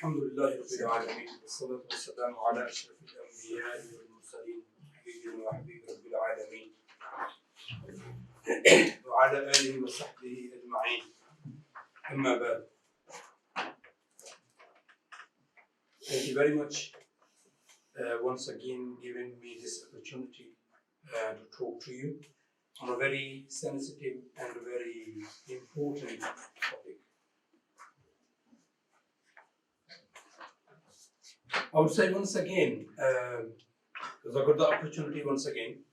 الحمد لله رب العالمين والصلاة والسلام على أشرف الأنبياء والمرسلين حبيبنا وحبيب رب العالمين وعلى آله وصحبه أجمعين أما بعد. Thank you very much once again giving me this opportunity to talk to you on a very sensitive and very important topic. I would say once again, because I got the opportunity once again,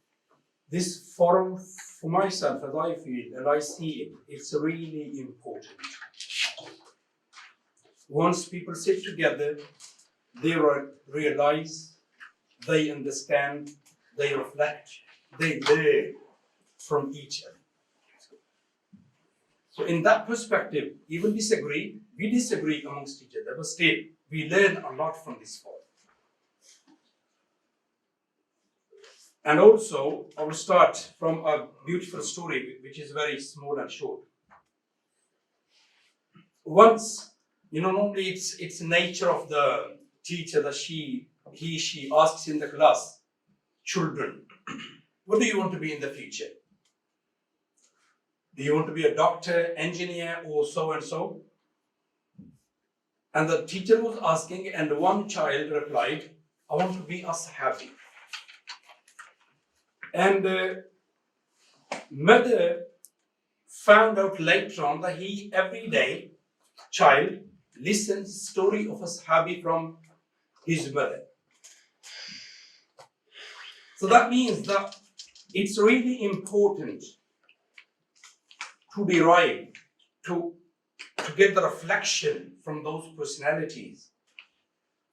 this forum for myself, as I feel and I see it, it's really important. Once people sit together, they realize, they understand, they reflect, they learn from each other. So in that perspective, even we disagree amongst each other, but still, we learn a lot from this forum. And also, I will start from a beautiful story, which is very small and short. Once, normally it's nature of the teacher that she asks in the class, children, what do you want to be in the future? Do you want to be a doctor, engineer, or so and so? And the teacher was asking, and one child replied, I want to be a Sahabi. And the mother found out later on that every day, child listens story of a Sahabi from his mother. So that means that it's really important to derive, to get the reflection from those personalities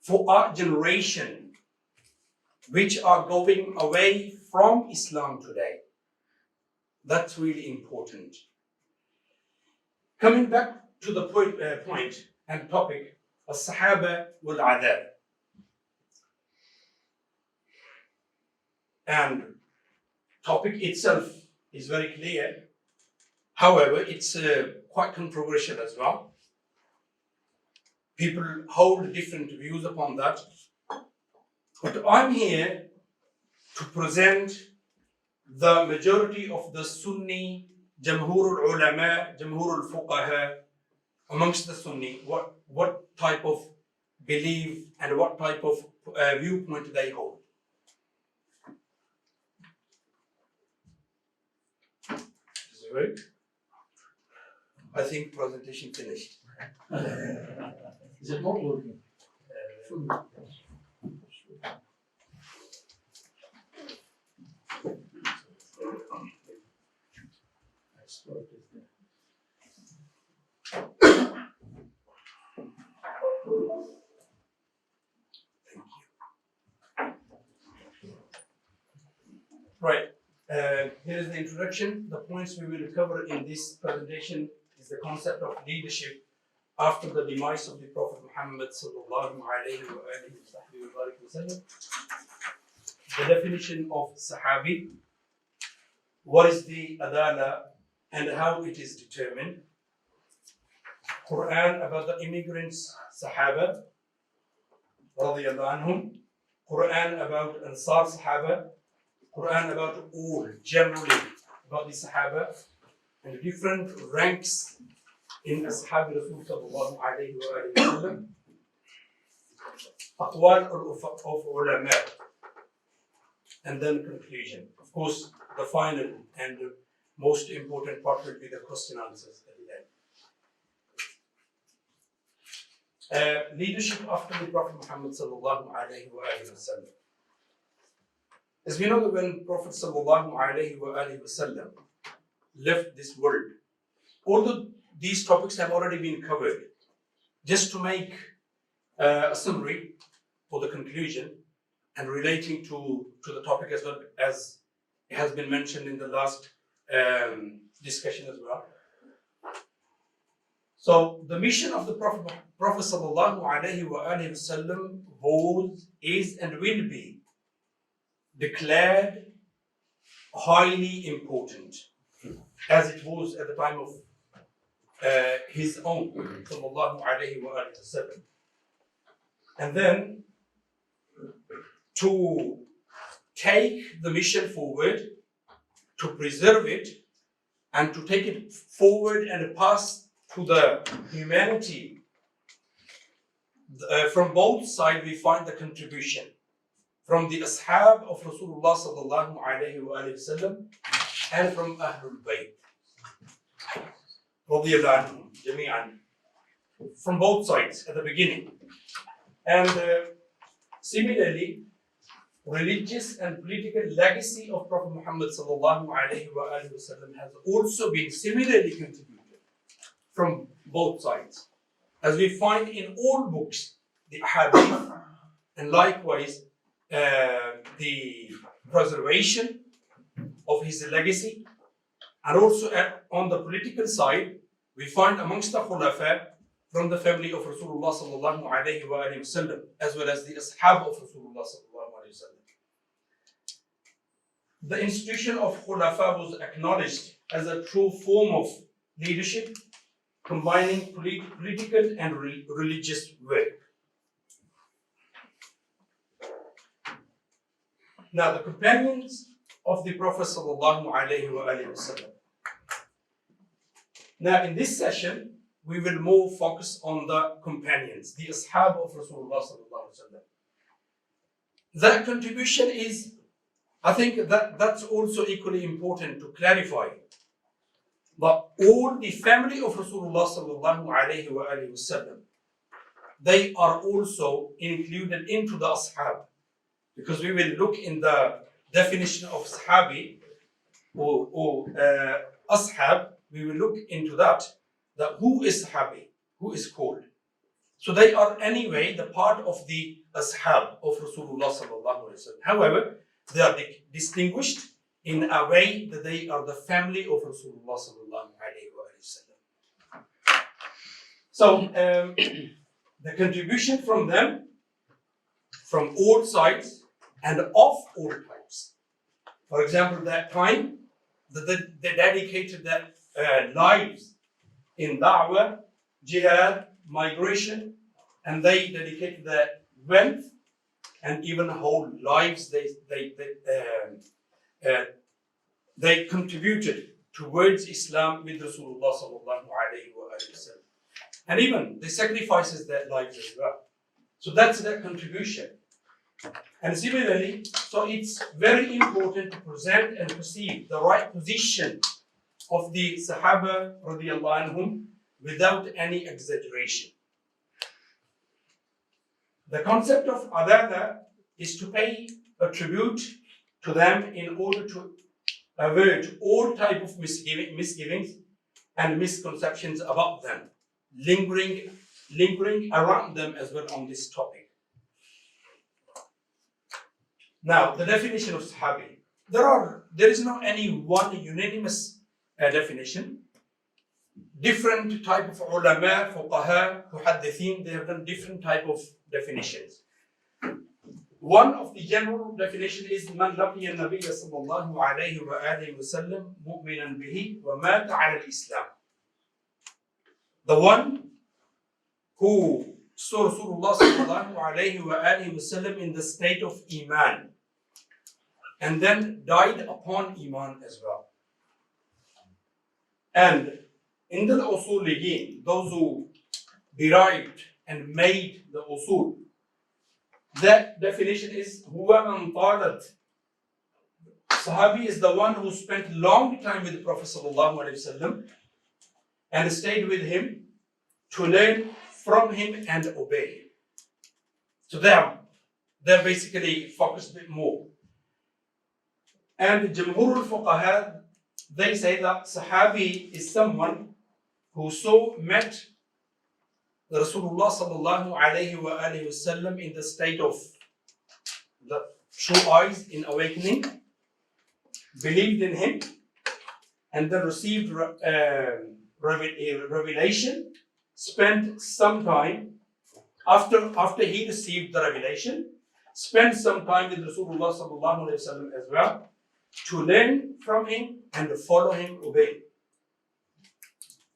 for our generation, which are going away from Islam today. That's really important. Coming back to the point and topic, Sahabah Adalah. And topic itself is very clear. However, it's quite controversial as well. People hold different views upon that. But I'm here to present the majority of the Sunni, Jamhur al-Ulama, Jamhur al-Fuqaha, amongst the Sunni, what type of belief and what type of viewpoint they hold. Is it right? I think presentation finished. Is it not working? Right. Here is the introduction. The points we will cover in this presentation is the concept of leadership after the demise of the Prophet Muhammad sallallahu alaihi wasallam. The definition of Sahabi, what is the Adalah and how it is determined. Quran about the immigrants, Sahaba, radiyallahu anhum. Quran about Ansar Sahaba. Quran about all, generally, about the Sahaba, and different ranks in Ashab Rasul sallallahu alayhi wa sallam. Aqwal of ulama, and then conclusion. Of course, the final and most important part will be the question answers at the end. Leadership after the Prophet Muhammad sallallahu alayhi wa sallam. As we know that when Prophet sallallahu alayhi wa sallam left this world, although these topics have already been covered, just to make a summary for the conclusion and relating to the topic as well as it has been mentioned in the last discussion as well. So the mission of the Prophet sallallahu alayhi wa sallam was, is and will be declared highly important, as it was at the time of his own sallallahu alayhi wa sallam. and then to take the mission forward, to preserve it, and to take it forward and pass to the humanity. From both sides, we find the contribution from the Ashab of Rasulullah sallallahu alayhi wa sallam and from Ahlul Bayt. Radiyallahu anhum, jami'an. From both sides at the beginning. And similarly, religious and political legacy of Prophet Muhammad sallallahu alayhi wa sallam has also been similarly contributed from both sides. As we find in all books, the hadith, and likewise the preservation of his legacy, and also on the political side, we find amongst the Khulafa from the family of Rasulullah sallallahu alayhi wa sallam, as well as the Ashab of Rasulullah sallallahu alayhi wa sallam. The institution of Khulafa was acknowledged as a true form of leadership, combining political and religious work. Now, the companions of the Prophet sallallahu alayhi wa sallam. Now, in this session, we will more focus on the companions, the Ashab of Rasulullah sallallahu alayhi wa sallam. That contribution is, I think that's also equally important to clarify. But all the family of Rasulullah sallallahu alayhi wa sallam, they are also included into the Ashab. Because we will look in the definition of Sahabi or Ashab, we will look into that who is Sahabi, who is called. So they are anyway the part of the Ashab of Rasulullah sallallahu alayhi wa sallam. However, they are distinguished in a way that they are the family of Rasulullah sallallahu alayhi wa sallam. So the contribution from them, from all sides and of all types. For example, that time that they dedicated their lives in da'wah, jihad, migration, and they dedicated their wealth and even whole lives. They contributed towards Islam with Rasulullah sallallahu alayhi wa sallam. And even they sacrifices their lives as well. So that's their contribution. And similarly, so it's very important to present and perceive the right position of the Sahaba radiyallahu anhum without any exaggeration. The concept of Adalah is to pay a tribute to them in order to avoid all type of misgivings and misconceptions about them, lingering around them as well on this topic. Now, the definition of Sahabi. There is no any one unanimous definition. Different type of ulama, fuqaha, muhaddithin, they have done different type of definitions. One of the general definition is Man laqiya an-nabiyya sallallahu alayhi wa alihi wa sallam mu'minan bihi wa mata ala al-Islam. The one who saw Rasulullah sallallahu alayhi wa alihi wa sallam in the state of Iman and then died upon Iman as well. And in the usuliyin, those who derived and made the usul, that definition is huwa man talat. Sahabi is the one who spent long time with the Prophet sallallahu alaihi wasallam and stayed with him to learn from him and obey him. So they're basically focused a bit more. And Jumhur al-Fuqaha, they say that Sahabi is someone who met Rasulullah sallallahu alayhi wa sallam in the state of the true eyes in awakening, believed in him, and then received revelation, spent some time after he received the revelation, spent some time with Rasulullah sallallahu alayhi wa sallam as well, to learn from him and to follow him, obey.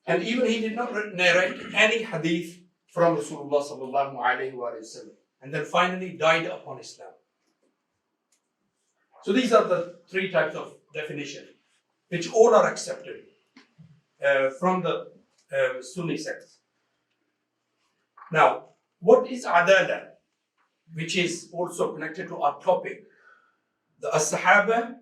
And even he did not narrate any hadith from Rasulullah sallallahu alayhi wa sallam. and then finally died upon Islam. So these are the three types of definition, which all are accepted from the Sunni sects. Now, what is Adalah, which is also connected to our topic? The As-Sahabah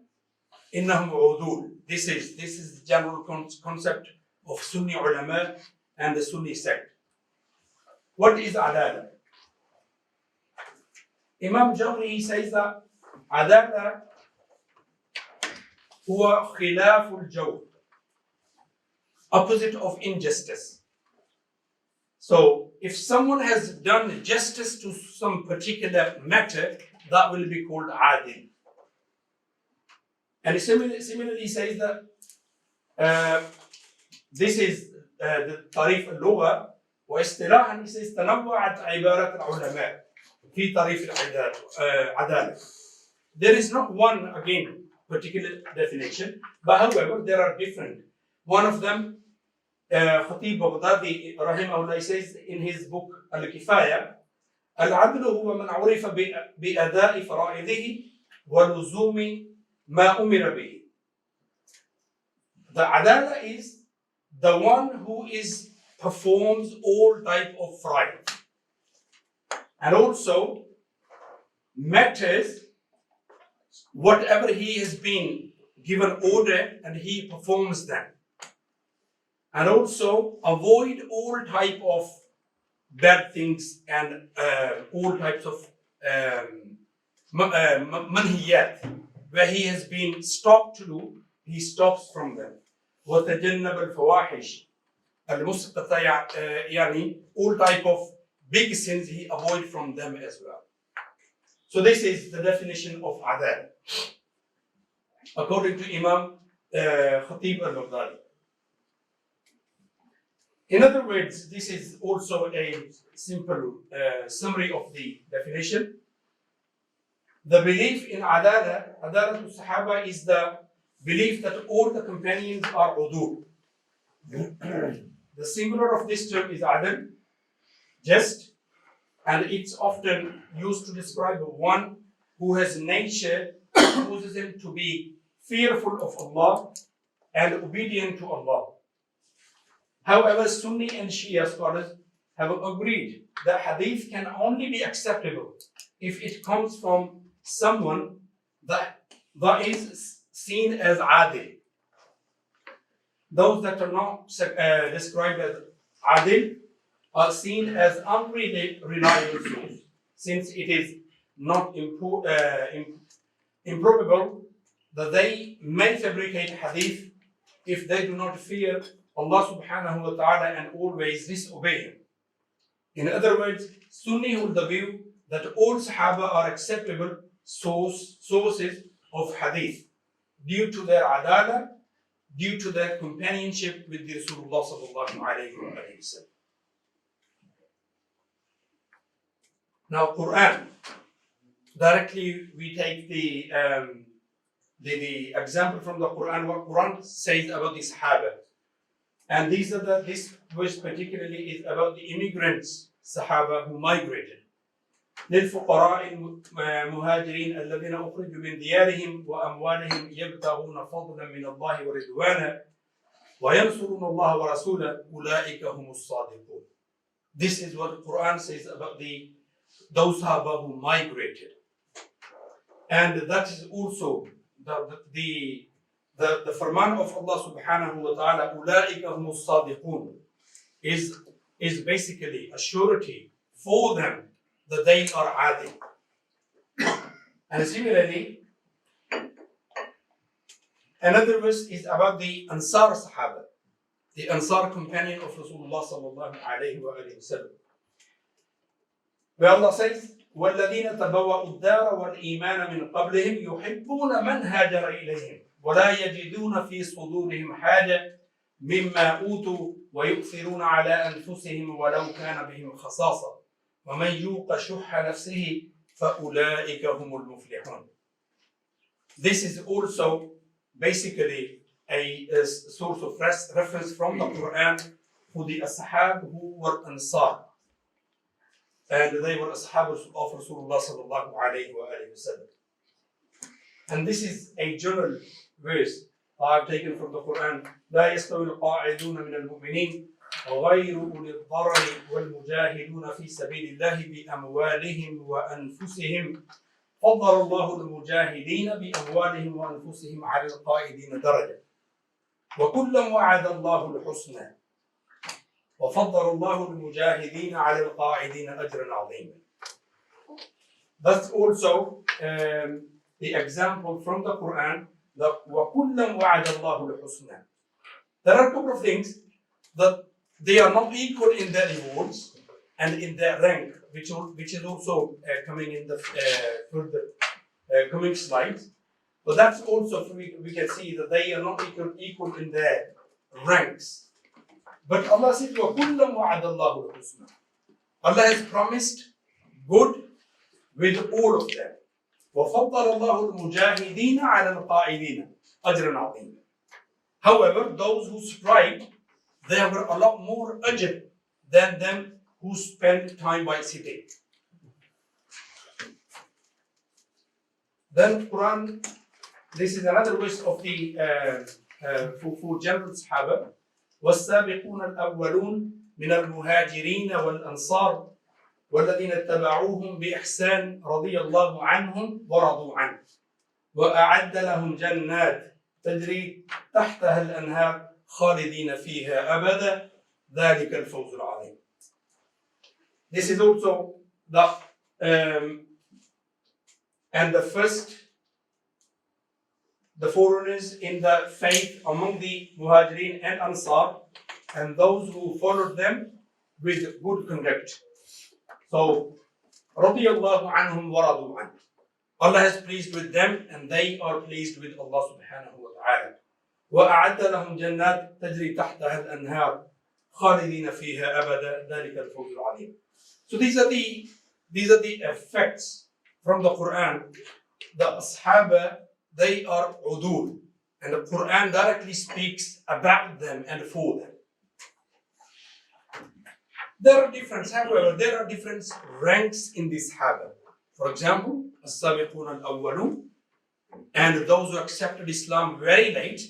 innahum udul. This is the general concept of Sunni ulama and the Sunni sect. What is Adalah? Imam Jawri says that Adalah huwa khilaful jawr, opposite of injustice. So if someone has done justice to some particular matter, that will be called adil. And he similarly says that this is the tarif al-lugha, واصطلاحا he says تنوعت عبارات العلماء في تعريف العدالة. There is not one, again, particular definition, but however, there are different. One of them, Khatib Baghdadi rahimahullah says in his book Al-Kifaya, العدل هو من عرف بأداء فرائضه ولزوم ما أمر به. The adala is the one who performs all type of fraud, and also matters whatever he has been given order and he performs them, and also avoid all type of bad things and all types of manhiyat, where he has been stopped to do, he stops from them. وتجنب الفواحش المسقطة, يعني all type of big sins he avoid from them as well. So this is the definition of adal according to Imam Khatib al-Baghdadi. In other words, this is also a simple summary of the definition. The belief in Adalah al-Sahaba is the belief that all the companions are udul. The singular of this term is adl, just, and it's often used to describe one who has nature causes him to be fearful of Allah and obedient to Allah. However, Sunni and Shia scholars have agreed that hadith can only be acceptable if it comes from someone that is seen as adil. Those that are not described as adil are seen as unreliable source, since it is not improbable that they may fabricate hadith if they do not fear Allah subhanahu wa ta'ala and always disobey him. In other words, Sunni hold the view that all Sahaba are acceptable sources of hadith due to their adalah, due to their companionship with the Rasulullah sallallahu alayhi wa sallam. Now, Quran. Directly, we take the example from the Quran, what Quran says about the Sahaba. And this verse particularly is about the immigrants, Sahaba, who migrated. للفقراء المهاجرين الذين أخرجوا من ديارهم وأموالهم يبتغون فضلا من الله ورضوانا وينصرون الله ورسوله أولئك هم الصادقون. This is what the Quran says about those Sahaba who migrated. And that is also the firman of Allah subhanahu wa ta'ala, أولئك هم الصادقون, is basically a surety for them that they are adil. And similarly, another verse is about the Ansar Sahaba, the Ansar companion of Rasulullah sallallahu alayhi wa sallam, where Allah says, وَالَّذِينَ تَبَوَّأُوا الدَّارَ وَالْإِيمَانَ مِنْ قَبْلِهِمْ يُحِبُّونَ مَنْ هَاجَرَ إِلَيْهِمْ وَلَا يَجِدُونَ فِي صُدُورِهِمْ حَاجَةً مِمَّا أُوتُوا وَيُؤْثِرُونَ عَلَى أَنفُسِهِمْ وَلَوْ كَانَ بِهِمْ خَصَاصَةٌ وَمَنْ يُوقَ شُحَّ نَفْسِهِ فَأُولَئِكَ هُمُ الْمُفْلِحُونَ. This is also basically a source of reference from the Quran for the Ashab who were Ansar. and they were Ashab of Rasulullah sallallahu alayhi wa sallam. And this is a general verse I've taken from the Quran. لا يستوي القاعدون من المؤمنين غير أولي الضرر والمجاهدون في سبيل الله بأموالهم وأنفسهم فضل الله المجاهدين بأموالهم وأنفسهم على القائدين درجة وكلا وعد الله الحسنى وفضل الله المجاهدين على القائدين أجرا عظيما. That's also the example from the Quran that وَكُلًّا وَعَدَ اللَّهُ الْحُسْنَى. There are a couple of things that they are not equal in their rewards and in their rank, which is also coming in the further coming slides. But that's also we can see that they are not equal in their ranks. But Allah says وَكُلًّا وَعَدَ اللَّهُ الْحُسْنَى. Allah has promised good with all of them. وَفَضَّلَ اللَّهُ الْمُجَاهِدِينَ عَلَى الْقَائِدِينَ أَجْرًا عَظِيمًا. However, those who strike, there were a lot more ajr than them who spend time by sitting. Then Quran, this is another verse of the for general Sahaba. وَالسَّابِقُونَ الْأَوَّلُونَ مِنَ الْمُهَاجِرِينَ وَالْأَنصَارِ والذين اتبعوهم بإحسان رضي الله عنهم ورضوا عنه وأعد لهم جنات تجري تحتها الأنهار خالدين فيها أبدا ذلك الفوز العظيم. This is also the and the first the foreigners in the faith among the Muhajirin and Ansar and those who followed them with good conduct. So, رضي الله عنهم ورضوا عنه. Allah is pleased with them and they are pleased with Allah subhanahu wa ta'ala. وأعد لهم جنات تجري تحتها الأنهار خالدين فيها أبدا ذلك الفوز العظيم. So these are the effects from the Quran. The Ashaba, they are udul, and the Quran directly speaks about them and for them. There are different ranks in this Sahaba. For example, as-sabiqun al-awwalun, and those who accepted Islam very late,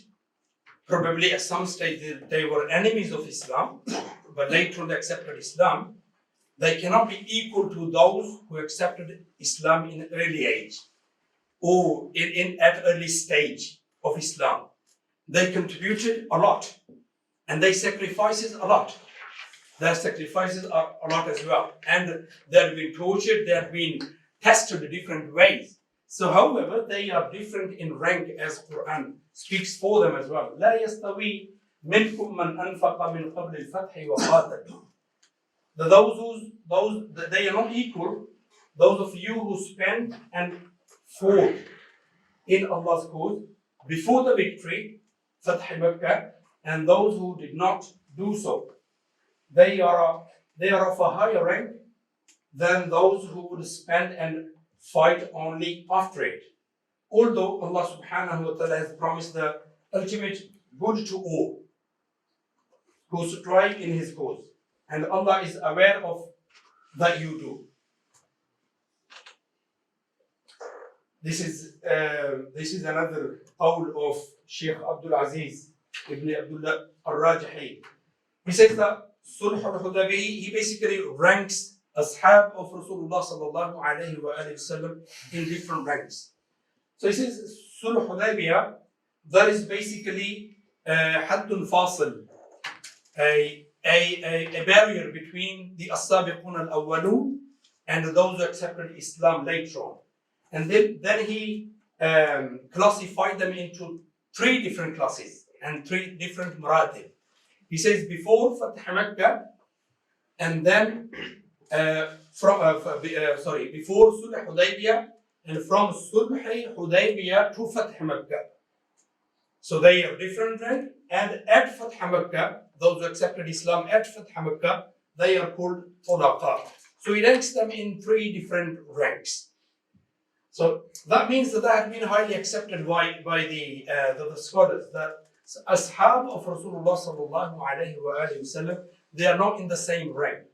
probably at some stage they were enemies of Islam, but later on they accepted Islam. They cannot be equal to those who accepted Islam in early age or at early stage of Islam. They contributed a lot and they sacrificed a lot. Their sacrifices are a lot as well. And they have been tortured, they have been tested in different ways. So, however, they are different in rank as Quran speaks for them as well. لا يستوي منكم من أنفق من قبل الفتح وقاتل. Those they are not equal. Those of you who spend and fought in Allah's cause before the victory, Fath Makkah, and those who did not do so. They are of a higher rank than those who would spend and fight only after it. Although Allah subhanahu wa ta'ala has promised the ultimate good to all who strive in His cause. And Allah is aware of that you do. This is another qawl of Shaykh Abdul Aziz ibn Abdullah al-Rajahi. He says that Sulh al-Hudaybiyah, he basically ranks Ashab of Rasulullah sallallahu alayhi wa sallam in different ranks. So he says Sulh al-Hudaybiyah, that is basically haddun fasil, a barrier between the as-sabiqun al-awwalun and those who accepted Islam later on. And then he classified them into three different classes and three different maratib. He says before Fath Makkah, and then before Sulh Hudaybiyah, and from Sulh Hudaybiyah to Fath Makkah. So they are different rank, and at Fath Makkah, those who accepted Islam at Fath Makkah, they are called Tulaqa. So he ranks them in three different ranks. So that means that have been highly accepted by the scholars, that Ashab of Rasulullah sallallahu alayhi wa sallam, they are not in the same rank.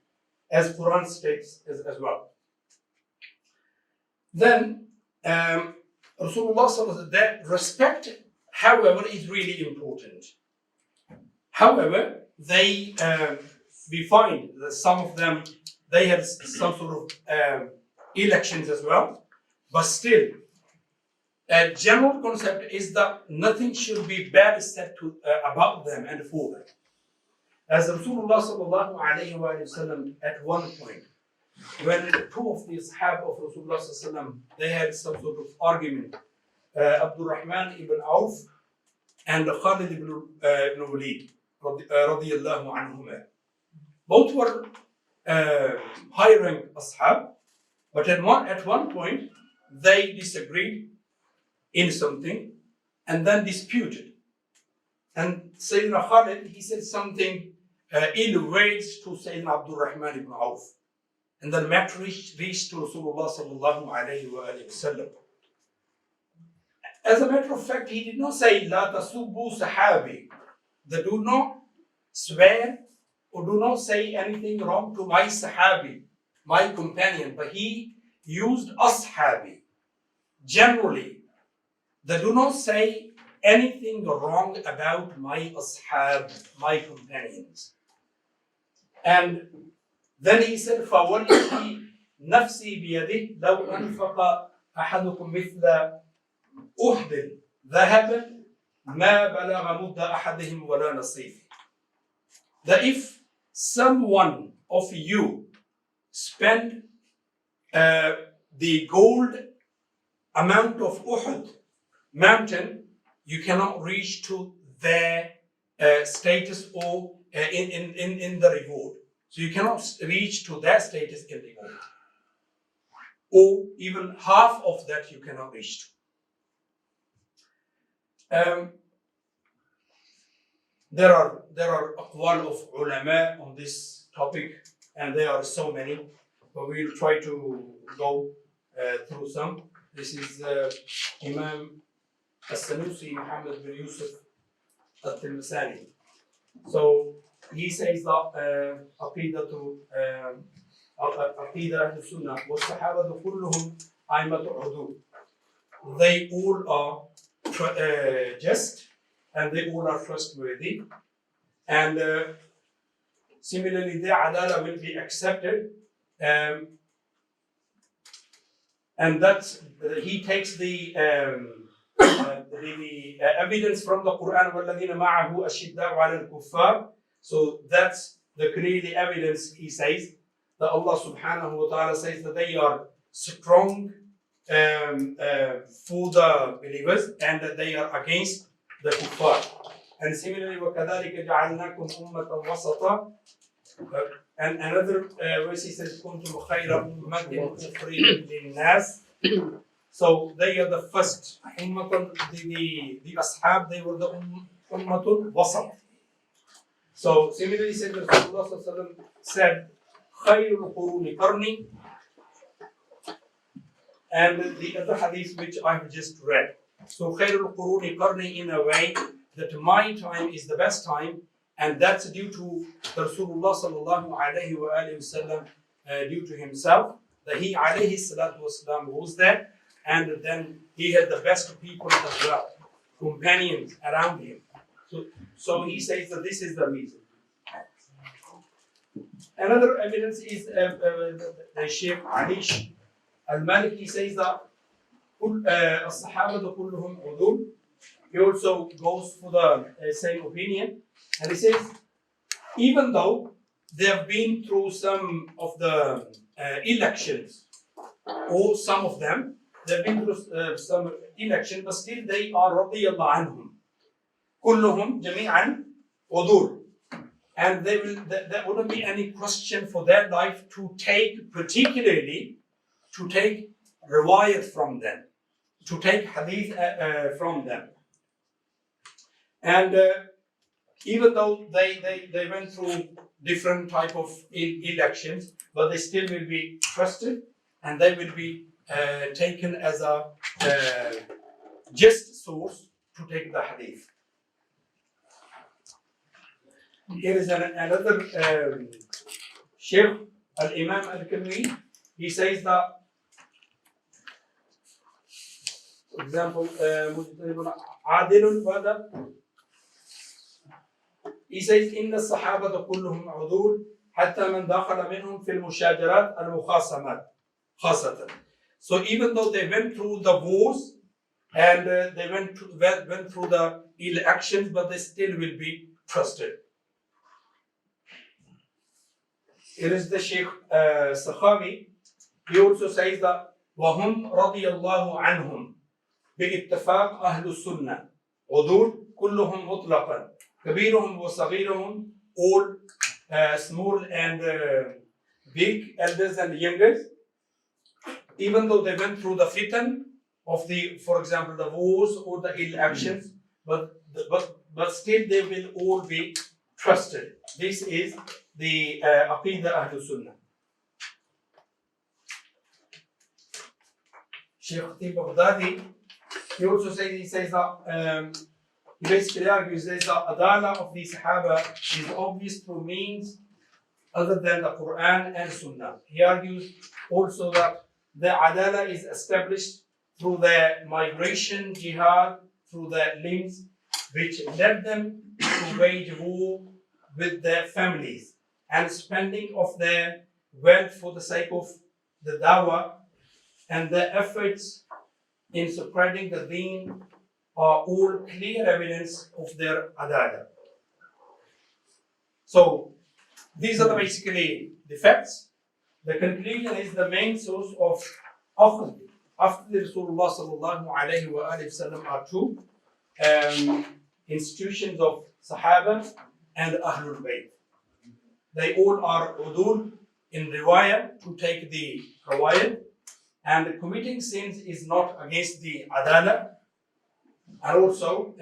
as Quran states as well. Then Rasulullah sallallahu alaihi wasallam, that respect, however, is really important. However, we find that some of them, they had some sort of elections as well, but still, a general concept is that nothing should be bad said about them and for them. As Rasulullah sallallahu alayhi wa sallam, at one point, when two of the Sahabah of Rasulullah sallallahu alayhi wa sallam, they had some sort of argument, Abdul Rahman ibn Auf and Khalid ibn Walid, radiyallahu anhuma. Both were high-ranked ashab, but at one point they disagreed in something and then disputed. And Sayyidina Khalid, he said something ill ways to Sayyidina Abdul Rahman ibn Auf. And the matter reached to Rasulullah sallallahu alayhi wa sallam. As a matter of fact, he did not say, La tasubbu sahabi. They do not swear or do not say anything wrong to my sahabi, my companion, but he used ashabi. Generally, they do not say anything wrong about my ashab, my companions. And then he said, فَوَالِّذِي نَفْسِي بِيَدِهِ لَوْ أَنْفَقَ أَحَدُكُمْ مِثْلَ أُحْدٍ ذَهَبًا مَا بَلَغَ مُدَّ أَحَدِهِمْ وَلَا نَصِيفٍ. That if someone of you spend the gold amount of Uhud mountain, you cannot reach to their status or in the reward. So you cannot reach to their status in reward. Or even half of that you cannot reach to. There are aqwal of ulama on this topic, and there are so many, but we'll try to go through some. This is Imam As-Sanusi Muhammad bin Yusuf Al-Tilmisani. So he says that Aqidatu Ahl Sunnah wa Sahabah kulluhum aimatu udul. They all are just, and they all are trustworthy. And similarly, their adala will be accepted. And that's, he takes the evidence from the Quran, وَالَّذِينَ مَعَهُ أَشِدَّاءُ عَلَى الْكُفَّارِ. So that's the clearly evidence, he says, that Allah subhanahu wa ta'ala says that they are strong for the believers and that they are against the kuffar. And similarly, وَكَذَلِكَ جَعَلْنَاكُمْ أُمَّةً وَسَطًا. And another verse he says, كُنْتُمْ خَيْرَ أُمَّةٍ أُخْرِجَتْ لِلنَّاسِ. So they are the first ummatun, the ashab, they were the ummatun wasat. So similarly, said Rasulullah said, خَيْرُ الْقُرُونِ قَرْنِي. And the other hadith which I have just read. So خَيْرُ الْقُرُونِ قَرْنِي, in a way that my time is the best time, and that's due to Rasulullah sallallahu alayhi wa sallam, due to himself, that he alayhi salatu wasalam was there, and then he had the best people as well, companions around him. So he says that this is the reason. Another evidence is the Shaykh Ali Al-Maliki says that الصحابة كلهم عدول. He also goes for the same opinion, and he says, even though they have been through some of the elections, or some of them, they've been through some election, but still they are رضي الله عنهم. كلهم جميعا عدول. And there wouldn't be any question for their life to take, particularly, to take riwayat from them, to take hadith from them. And even though they went through different type of elections, but they still will be trusted, and they will be taken as a just source to take the hadith. Here is another Shaykh Al-Imam Al-Kalwi, he says that, for example, عادل ماذا؟ He says إن الصحابة كلهم عدول حتى من دخل منهم في المشاجرات المخاصمات خاصة. So even though they went through the wars and they went through the elections, but they still will be trusted. It is the Shaykh Sakhawi. He also says that وهم رضي الله عنهم باتفاق أهل السنة عدول كلهم مطلقا كبيرهم وصغيرهم, all small and big, elders and youngers, even though they went through the fitan of the, for example, the wars or the elections, but still they will all be trusted. This is the Aqidah Ahlul Sunnah. Shaykh Baghdadi, he also says that he basically argues that the Adalah of the Sahaba is obvious through means other than the Quran and Sunnah. He argues also that the Adalah is established through the migration, jihad, through the limbs, which led them to wage war with their families and spending of their wealth for the sake of the dawah, and their efforts in spreading the deen are all clear evidence of their adalah. So these are basically the facts. The conclusion is the main source of Ahle after the Rasulullah sallallahu alayhi wa sallam are two institutions of Sahaba and Ahlul Bayt. They all are udul in riwayah to take the rawayat, and committing sins is not against the adalah. And also,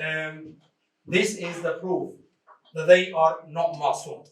this is the proof that they are not ma'soom.